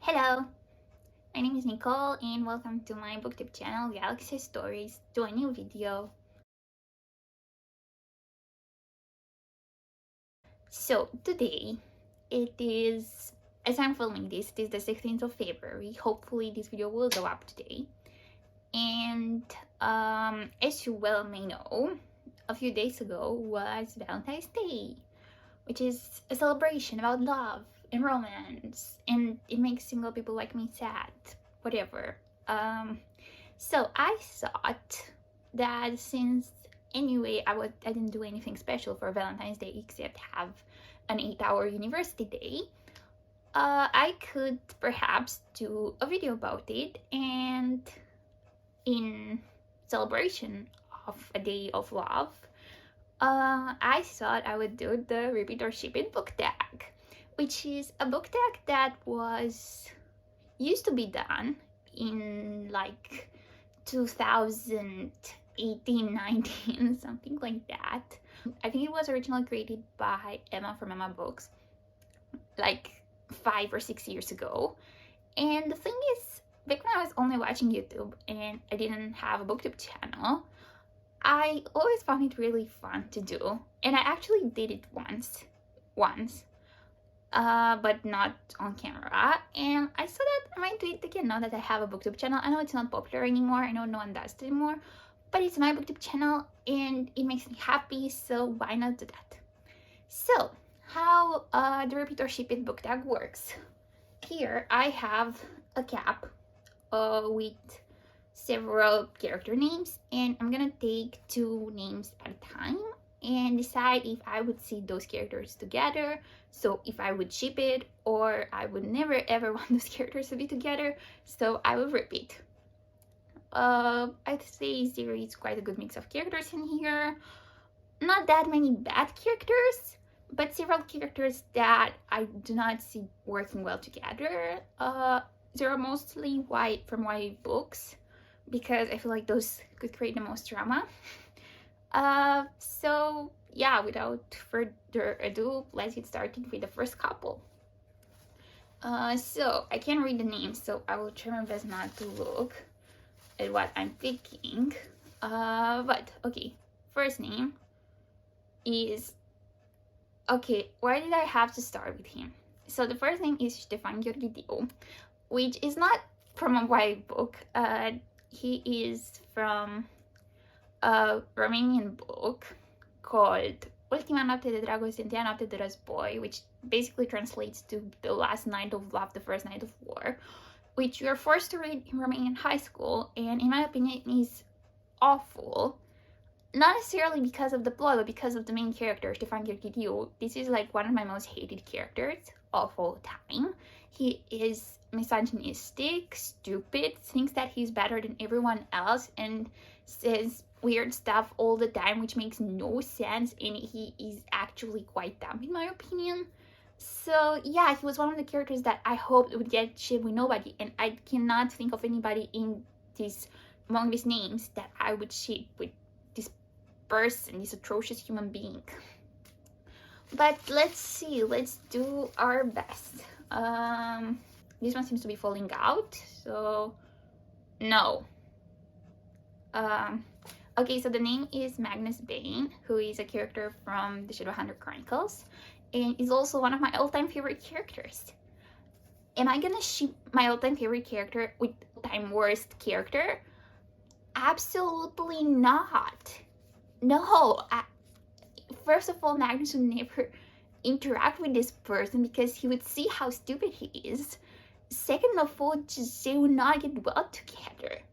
Hello, my name is Nicole and welcome to my booktube channel Galaxy Stories, to a new video. So today it is, as I'm filming this, it is the 16th of February. Hopefully this video will go up today. And as you well may know, a few days ago was Valentine's Day, which is a celebration about love and romance, and it makes single people like me sad, whatever. So I thought that since anyway I didn't do anything special for Valentine's Day except have an 8-hour university day, I could perhaps do a video about it, and in celebration of a day of love, I thought I would do the Repeat or Ship It book tag, which is a book tag that was used to be done in like 2018, 19, something like that. I think it was originally created by Emma from Emma Books like 5 or 6 years ago. And the thing is, back when I was only watching YouTube and I didn't have a booktube channel, I always found it really fun to do, and I actually did it once, but not on camera, and I thought that I might do it again now that I have a booktube channel. I know it's not popular anymore, I know no one does it anymore, but it's my booktube channel and it makes me happy, so why not do that? So how the Repeat or Ship It book tag works. Here I have a cap with several character names, and I'm gonna take 2 names at a time and decide if I would see those characters together, so if I would ship it, or I would never ever want those characters to be together, so I will repeat. I'd say there is quite a good mix of characters in here. Not that many bad characters, but several characters that I do not see working well together. They are mostly from YA books, because I feel like those could create the most drama. So yeah, without further ado, let's get started with the first couple. So I can't read the names, so I will try my best not to look at what I'm picking. But okay, first name is, okay, why did I have to start with him? So the first name is Stefan Georgidiu, which is not from a YA book. He is from a Romanian book called Ultima Noapte de Dragoste, Întâia Noapte de Război, which basically translates to The Last Night of Love, the First Night of War, which you are forced to read in Romanian high school, and in my opinion is awful. Not necessarily because of the plot, but because of the main character, Stefan Georgidiu. This is like one of my most hated characters of all time. He is misogynistic, stupid, thinks that he's better than everyone else, and says weird stuff all the time, which makes no sense, and he is actually quite dumb in my opinion. So yeah, he was one of the characters that I hoped would get shipped with nobody, and I cannot think of anybody among these names that I would ship with this person, this atrocious human being. But let's see, let's do our best. This one seems to be falling out, so no. Okay, so the name is Magnus Bane, who is a character from the Shadowhunter Chronicles, and is also one of my all-time favorite characters. Am I gonna ship my all-time favorite character with all-time worst character? Absolutely not. No. First of all, Magnus would never interact with this person because he would see how stupid he is. Second of all, they would not get well together.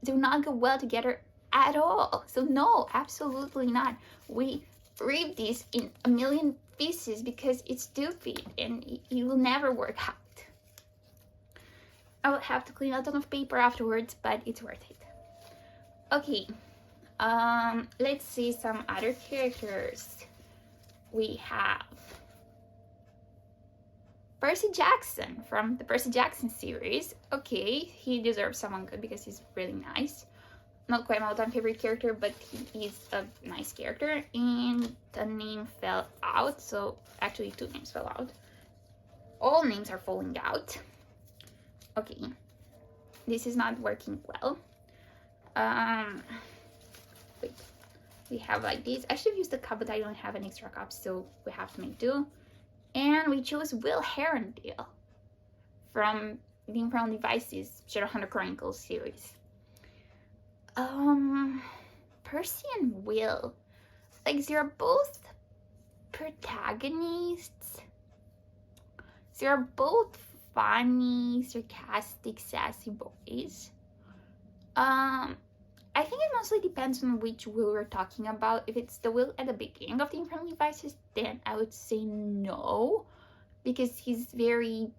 They would not go well together at all. So no, absolutely not. We rip this in a million pieces because it's stupid and it will never work out. I will have to clean a ton of paper afterwards, but it's worth it. Okay, let's see some other characters. We have Percy Jackson from the Percy Jackson series. Okay, he deserves someone good because he's really nice. Not quite my all-time favorite character, but he is a nice character. And the name fell out, so actually 2 names fell out. All names are falling out. Okay, this is not working well. Wait, we have like this. I should have used the cup, but I don't have an extra cup, so we have to make do. And we chose Will Herondale from the Infernal Devices Shadowhunter Chronicles series. Percy and Will, like, they're both protagonists. They're both funny, sarcastic, sassy boys. I think it mostly depends on which Will we're talking about. If it's the Will at the beginning of the Infernal Devices, then I would say no, because he's very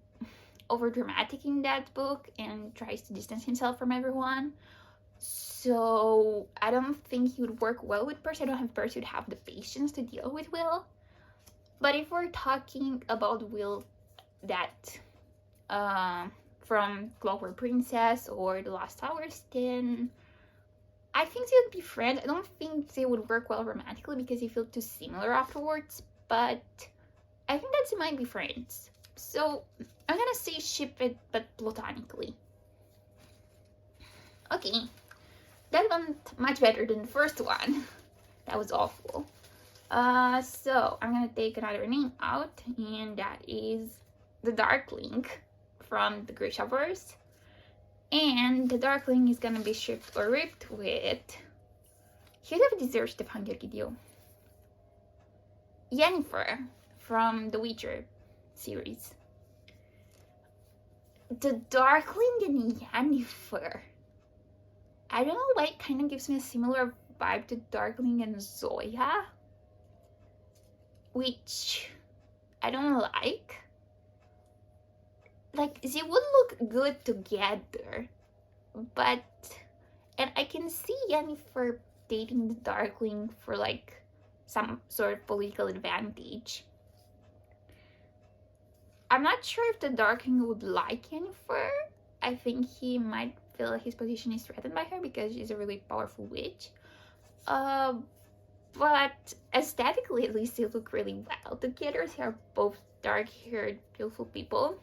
overdramatic in that book and tries to distance himself from everyone. So I don't think he would work well with Percy. I don't have Percy would have the patience to deal with Will. But if we're talking about Will that from Clockwork Princess or The Lost Towers, then I think they would be friends. I don't think they would work well romantically because they feel too similar afterwards, but I think that they might be friends. So I'm gonna say ship it, but platonically. Okay, that went much better than the first one. That was awful. So I'm gonna take another name out, and that is the Darkling from the Grishaverse. And the Darkling is gonna be shipped or ripped with... He would have deserved the Fangirgidio. Yennefer from the Witcher series. The Darkling and Yennefer. I don't know why it kind of gives me a similar vibe to Darkling and Zoya, which I don't like. Like, they would look good together, but... And I can see Yennefer dating the Darkling for, like, some sort of political advantage. I'm not sure if the Darkling would like Yennefer. I think he might feel like his position is threatened by her because she's a really powerful witch. But aesthetically, at least, they look really well together. They are both dark-haired, beautiful people.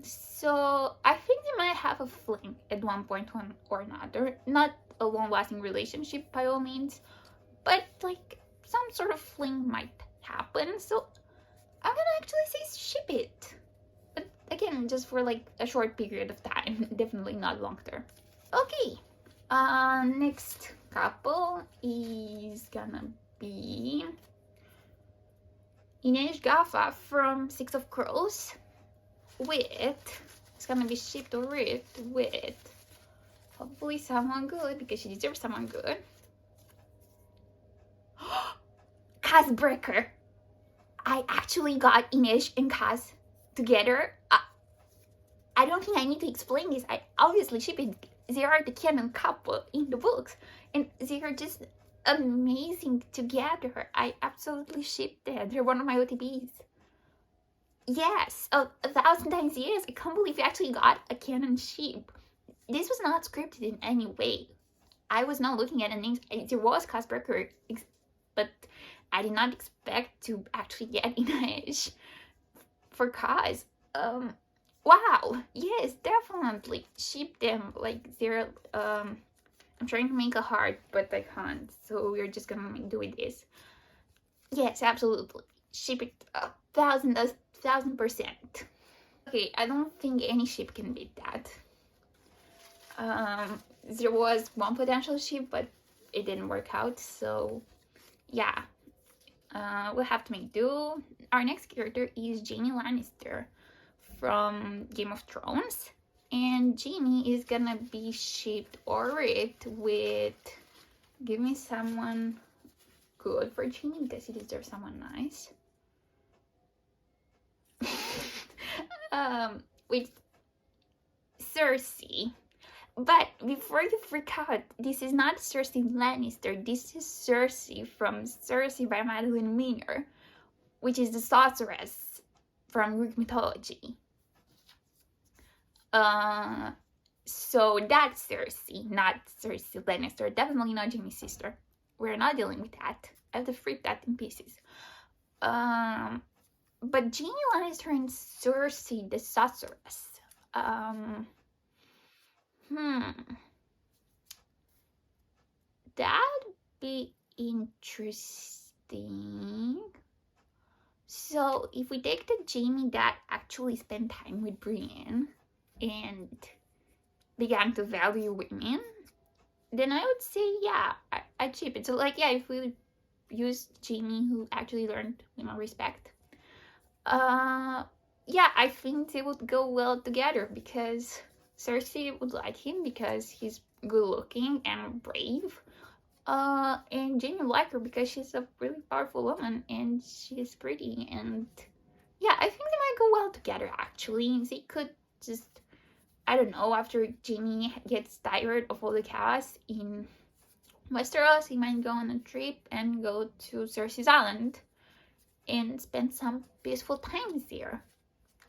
So I think they might have a fling at one point or another. Not a long-lasting relationship by all means, but like some sort of fling might happen. So I'm gonna actually say ship it. But again, just for like a short period of time, definitely not long term. Okay, next couple is gonna be Inês Gaffa from Six of Crows. It's gonna be shipped or ripped with hopefully someone good, because she deserves someone good. Kaz Breaker. I actually got Inês and Kaz together. I don't think I need to explain this. I obviously ship it. They are the canon couple in the books, and they are just amazing together. I absolutely ship them. They're one of my OTBs. Yes, 1,000 times yes. I can't believe we actually got a canon ship. This was not scripted in any way. I was not looking at the names. There was Kaz Breaker, but I did not expect to actually get Inês for Kaz. Wow, yes, definitely ship them. Like, they're I'm trying to make a heart, but I can't, so we're just gonna do with this. Yes, absolutely, ship it 1,000%. Okay, I don't think any ship can beat that. There was one potential ship, but it didn't work out, so yeah, we'll have to make do. Our next character is Jaime Lannister from Game of Thrones, and Jaime is gonna be shipped or ripped with... Give me someone good for Jaime because he deserves someone nice. With Cersei. But before you freak out, this is not Cersei Lannister. This is Cersei from Cersei by Madeline Miner, which is the sorceress from Greek mythology. So that's Cersei, not Cersei Lannister. Definitely not Jaime's sister. We're not dealing with that. I have to freak that in pieces. But Jaime Lannister and Cersei the Sorceress. Um, hmm, that'd be interesting. So if we take the Jaime that actually spent time with Brienne and began to value women, then I would say yeah, I'd ship it. So like yeah, if we use Jaime who actually learned respect, yeah, I think they would go well together because Cersei would like him because he's good looking and brave. And Jaime would like her because she's a really powerful woman and she's pretty, and yeah, I think they might go well together actually. They could just, I don't know, after Jaime gets tired of all the chaos in Westeros, he might go on a trip and go to Cersei's island and spend some peaceful times there.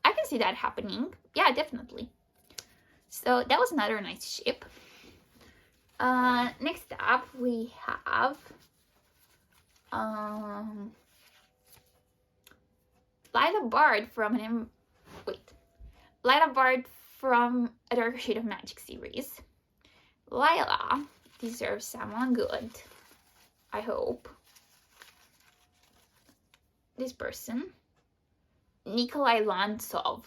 I can see that happening. Yeah, definitely. So that was another nice ship. Next up we have Lila Bard from Lila Bard from a Dark Shade of Magic series. Lila deserves someone good, I hope. This person, Nikolai Lantsov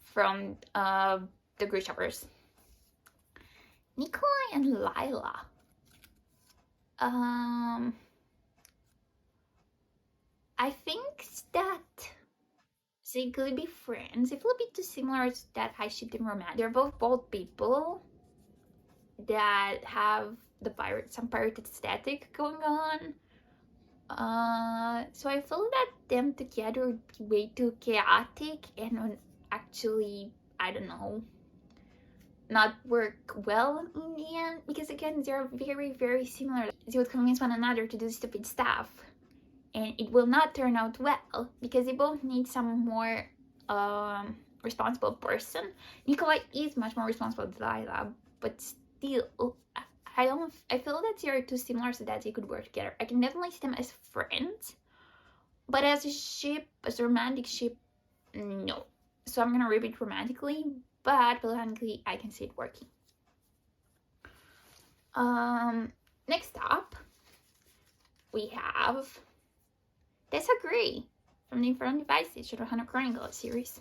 from the Great Shoppers. Nikolai and Lila. I think that they could be friends. They feel a bit too similar to that I ship them romantic. They're both bald people that have some pirate aesthetic going on. So I feel that them together would be way too chaotic and would actually, I don't know, not work well in the end, because again, they're very, very similar. They would convince one another to do stupid stuff, and it will not turn out well because they both need some more responsible person. Nikolai is much more responsible than Lila, but still, I feel that they are too similar so that they could work together. I can definitely see them as friends, but as a ship, as a romantic ship, no. So I'm gonna read it romantically, but platonically I can see it working. Next up we have Tessa Gray from the Infernal Devices Shadowhunter Chronicles series.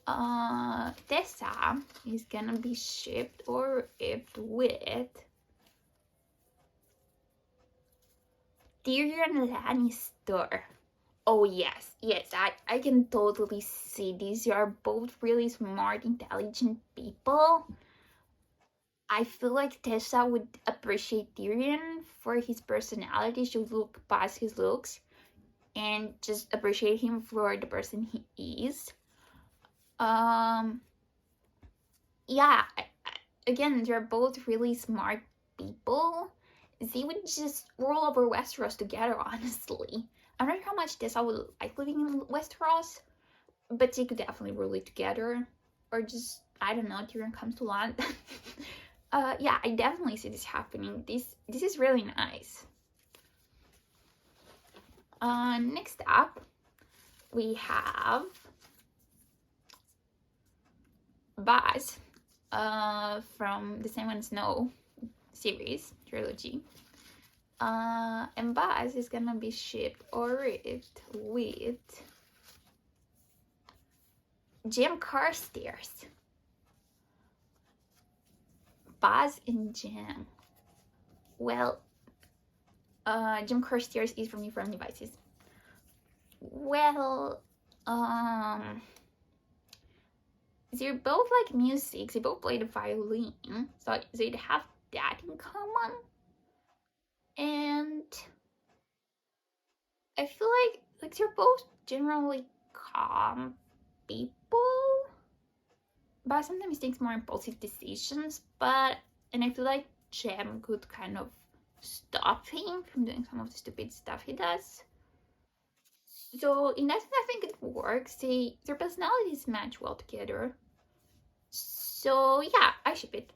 Tessa is gonna be shipped or ripped with Tyrion Lannister. Oh yes, I can totally see these. You are both really smart, intelligent people. I feel like Tessa would appreciate Tyrion for his personality. She would look past his looks and just appreciate him for the person he is. Yeah, again, they're both really smart people. They would just rule over Westeros together, honestly. I'm not sure how much Tessa would like living in Westeros, but they could definitely rule it together. Or just, I don't know, Tyrion comes to land. Yeah, I definitely see this happening. This is really nice. Next up, we have Baz from the Same One Snow series trilogy. And Baz is gonna be shipped or ripped with Jim Carstairs. Baz and Jim. Well, Jim Carstairs is from the Infernal Devices. Well, they're both like music. They both play the violin, so they'd have that in common. And I feel like they're both generally calm people, but sometimes takes more impulsive decisions. And I feel like Jem could kind of stop him from doing some of the stupid stuff he does. So in that sense, I think it works. Their personalities match well together. So yeah, I ship it.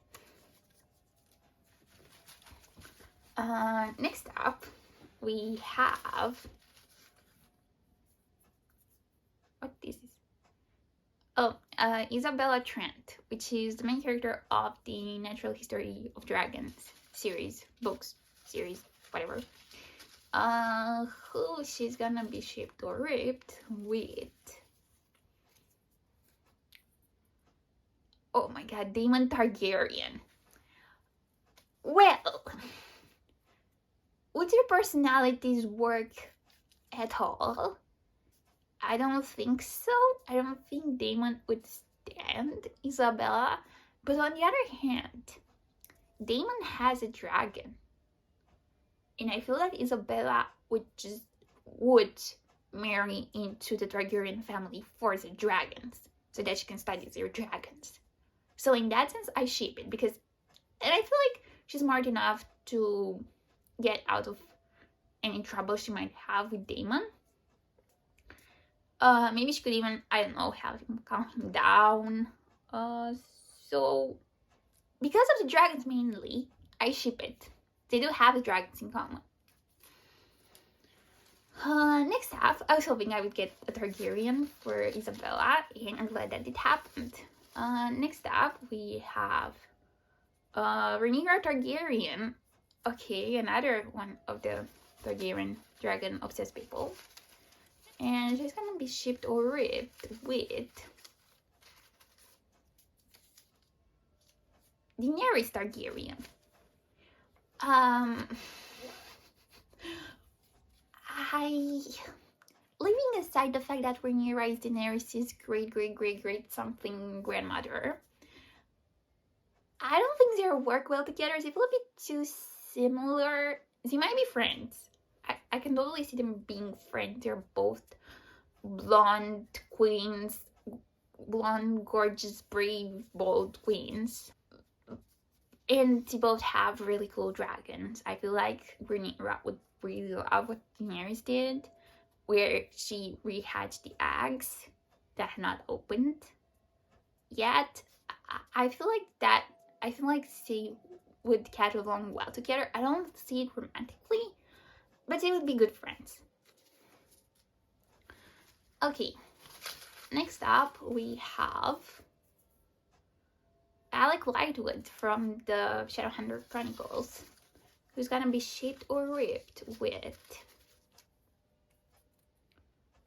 Next up, we have what this is. Oh, Isabella Trent, which is the main character of the Natural History of Dragons series, books, series, whatever. Who she's gonna be shipped or ripped with. Oh my god, Daemon Targaryen. Well, would their personalities work at all? I don't think so. I don't think Daemon would stand Isabella. But on the other hand, Daemon has a dragon. And I feel like Isabella would marry into the Targaryen family for the dragons, so that she can study their dragons. So in that sense, I ship it because, and I feel like she's smart enough to get out of any trouble she might have with Daemon. Maybe she could even, I don't know, have him calm him down. So because of the dragons mainly, I ship it. They do have the dragons in common. Next up, I was hoping I would get a Targaryen for Isabella, and I'm glad that it happened. Next up, we have Rhaenyra Targaryen. Okay, another one of the Targaryen dragon obsessed people. And she's gonna be shipped or ripped with Daenerys Targaryen. Leaving aside the fact that Rhaenyra is Daenerys' great something grandmother, I don't think they'll work well together. They feel a bit too similar. They might be friends. I can totally see them being friends. They're both blonde queens, blonde, gorgeous, brave, bold queens. And they both have really cool dragons. I feel like Rhaenyra would really love what Daenerys did, where she rehatched the eggs that had not opened yet. I feel like they would get along well together. I don't see it romantically, but they would be good friends. Okay, next up we have Alec Lightwood from the Shadowhunter Chronicles, who's gonna be shipped or ripped with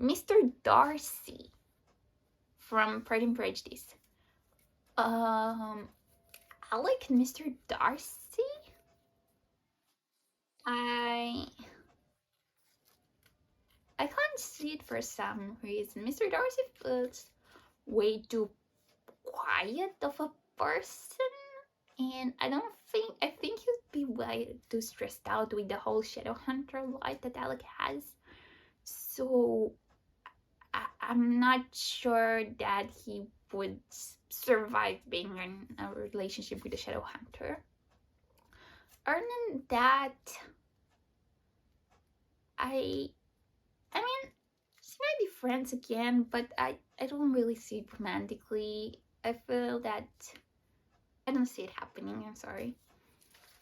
Mr. Darcy from Pride and Prejudice. Alec and Mr. Darcy? I can't see it for some reason. Mr. Darcy feels way too quiet of a person, and I think he'd be way too stressed out with the whole Shadowhunter life that Alec has. So I'm not sure that he would survive being in a relationship with a Shadowhunter. Other than that, I mean, she might be friends again, but I don't really see it romantically. I feel that I don't see it happening. I'm sorry.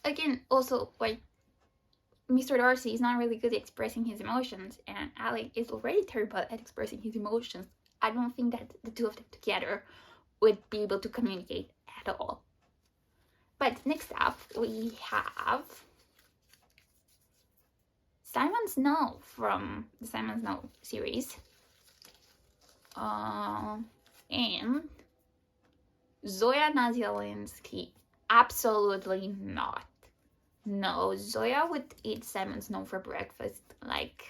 Again, also, like, Mr. Darcy is not really good at expressing his emotions, and Alec is already terrible at expressing his emotions. I don't think that the two of them together would be able to communicate at all. But next up, we have Simon Snow from the Simon Snow series. And Zoya Nazialinski, absolutely not. No, Zoya would eat Simon Snow for breakfast. Like,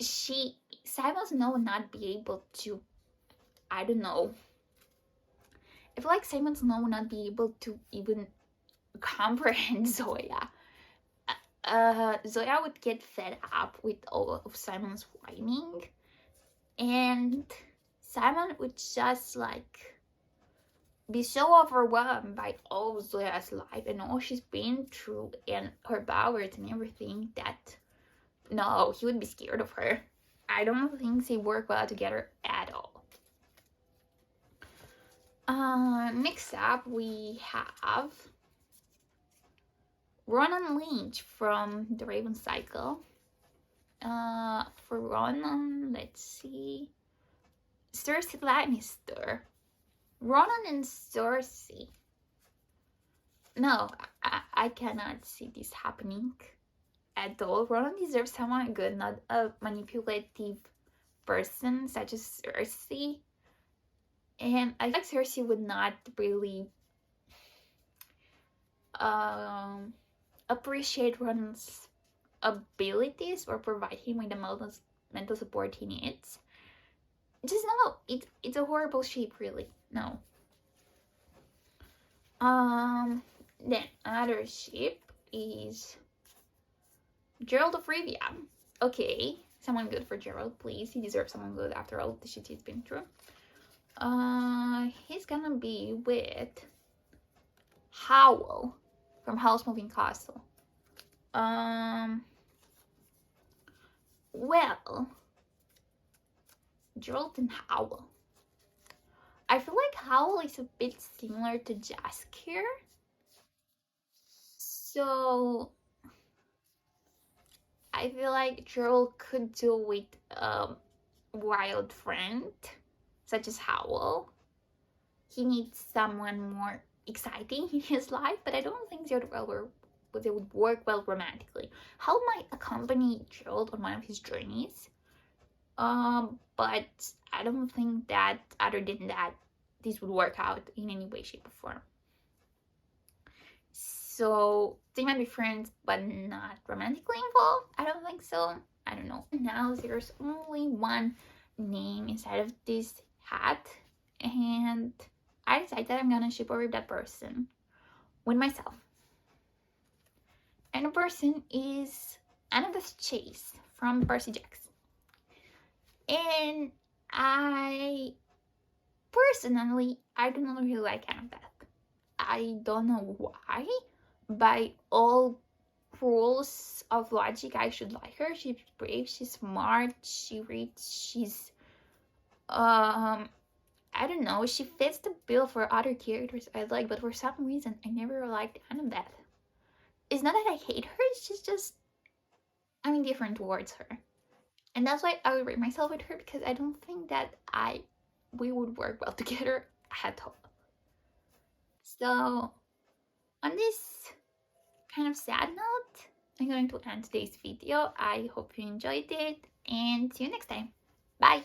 Simon Snow would not be able to, I don't know. I feel like Simon Snow would not be able to even comprehend Zoya. Zoya would get fed up with all of Simon's whining, and Simon would just like be so overwhelmed by all of Zoya's life and all she's been through and her powers and everything that no, he would be scared of her. I don't think they work well together at all. Next up we have Ronan Lynch from The Raven Cycle. For Ronan, let's see. Cersei Lannister. Ronan and Cersei. No, I cannot see this happening at all. Ronan deserves someone good, not a manipulative person such as Cersei. And I feel like Cersei would not really appreciate Ronan's abilities or provide him with the mental support he needs. Just no, it's a horrible shape, really. No. Then another ship is Gerald of Rivia. Okay, someone good for Gerald, please. He deserves someone good after all the shit he's been through. He's gonna be with Howell from Howl's Moving Castle. Well, Gerald and Howell. I feel like Howell is a bit similar to Jaskier. So I feel like Gerald could do with a wild friend such as Howell. He needs someone more exciting in his life, but I don't think they would work well romantically. Howell might accompany Gerald on one of his journeys, but I don't think that other than that, this would work out in any way, shape, or form. So they might be friends, but not romantically involved. I don't think so. I don't know. Now there's only one name inside of this hat, and I decided that I'm gonna ship over that person with myself. And the person is Annabeth Chase from Percy Jackson. And I personally, I don't really like Annabeth. I don't know why. By all rules of logic, I should like her. She's brave, she's smart, she reads, she's I don't know, she fits the bill for other characters I like, but for some reason I never liked Annabeth. It's not that I hate her, it's just I'm indifferent towards her. And that's why I would rate myself with her, because I don't think that we would work well together at all. So on this kind of sad note, I'm going to end today's video. I hope you enjoyed it, and see you next time. Bye!